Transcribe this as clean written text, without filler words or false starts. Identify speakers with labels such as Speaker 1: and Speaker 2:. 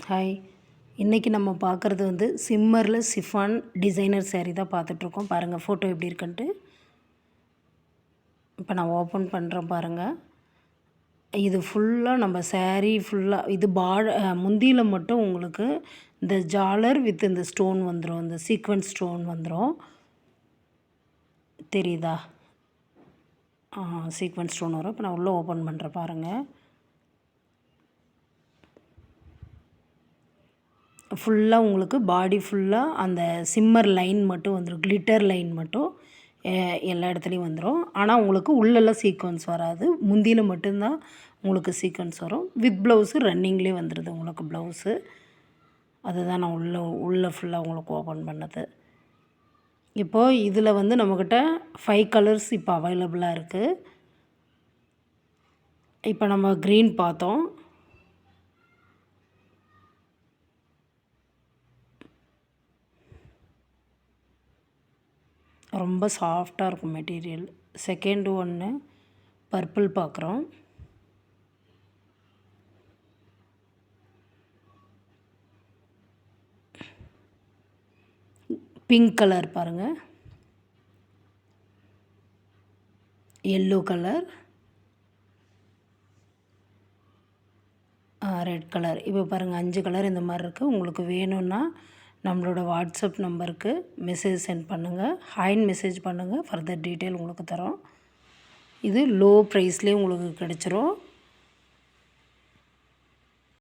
Speaker 1: Hi. இன்றைக்கி நம்ம பார்க்குறது வந்து சிம்மரில் சிஃபான் டிசைனர் சேரீ தான் பார்த்துட்ருக்கோம். பாருங்கள் ஃபோட்டோ எப்படி இருக்குன்ட்டு. இப்போ நான் ஓப்பன் பண்ணுறேன் பாருங்கள். இது ஃபுல்லாக நம்ம சேரீ ஃபுல்லாக இது முந்தியில் மட்டும் உங்களுக்கு இந்த ஜாலர் வித் இந்த ஸ்டோன் வந்துடும், இந்த சீக்வன்ஸ் ஸ்டோன் வந்துடும். தெரியுதா? சீக்வன்ஸ் ஸ்டோன் வரும். இப்போ நான் உள்ளே ஓப்பன் பண்ணுறேன் பாருங்கள். ஃபுல்லாக உங்களுக்கு பாடி ஃபுல்லாக அந்த சிம்மர் லைன் மட்டும் வந்துடும், கிளிட்டர் லைன் மட்டும் எல்லா இடத்துலையும் வந்துடும். ஆனால் உங்களுக்கு உள்ளெல்லாம் சீக்வன்ஸ் வராது, முந்தியில் மட்டும்தான் உங்களுக்கு சீக்வன்ஸ் வரும். வித் ப்ளவுஸு ரன்னிங்லேயே வந்துடுது உங்களுக்கு ப்ளவுஸு. அதுதான் நான் உள்ளே ஃபுல்லாக உங்களுக்கு ஓப்பன் பண்ணது. இப்போது இதில் வந்து நம்மக்கிட்ட 5 கலர்ஸ் இப்போ அவைலபிளாக இருக்குது. இப்போ நம்ம க்ரீன் பார்த்தோம். ரொம்ப சாஃப்டாக இருக்கும் மெட்டீரியல். செகண்ட் ஒன்று பர்பிள் பார்க்குறோம். பிங்க் கலர் பாருங்கள். Yellow colour, red colour. இப்போ பாருங்கள் 5 கலர் இந்த மாதிரி இருக்குது. உங்களுக்கு வேணும்னா நம்மளோட வாட்ஸ்அப் நம்பருக்கு மெசேஜ் சென்ட் பண்ணுங்கள், ஹாய்ன்னு மெசேஜ் பண்ணுங்கள். ஃபர்தர் டீட்டெயில் உங்களுக்கு தரோம். இது லோ ப்ரைஸ்லேயே உங்களுக்கு கிடச்சிரும்.